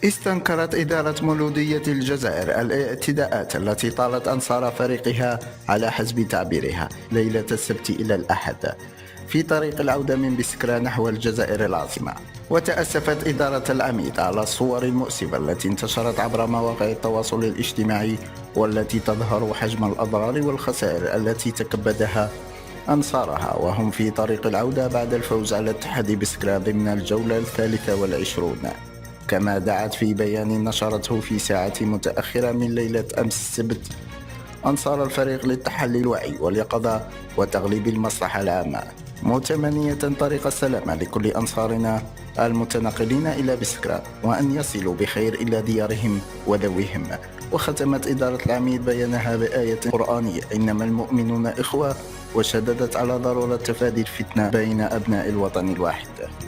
استنكرت إدارة مولودية الجزائر الاعتداءات التي طالت أنصار فريقها على حسب تعبيرها ليلة السبت إلى الأحد في طريق العودة من بسكرة نحو الجزائر العاصمة. وتأسفت إدارة العميد على الصور المؤسفة التي انتشرت عبر مواقع التواصل الاجتماعي والتي تظهر حجم الأضرار والخسائر التي تكبدها أنصارها وهم في طريق العودة بعد الفوز على اتحاد بسكرة ضمن الجولة 23. كما دعت في بيان نشرته في ساعة متأخرة من ليلة أمس السبت أنصار الفريق للتحلي الوعي واليقظة وتغليب المصلحة العامة، متمنية طريق السلامة لكل أنصارنا المتنقلين إلى بسكرة وأن يصلوا بخير إلى ديارهم وذويهم. وختمت إدارة العميد بيانها بآية قرآنية: إنما المؤمنون إخوة، وشددت على ضرورة تفادي الفتنة بين أبناء الوطن الواحد.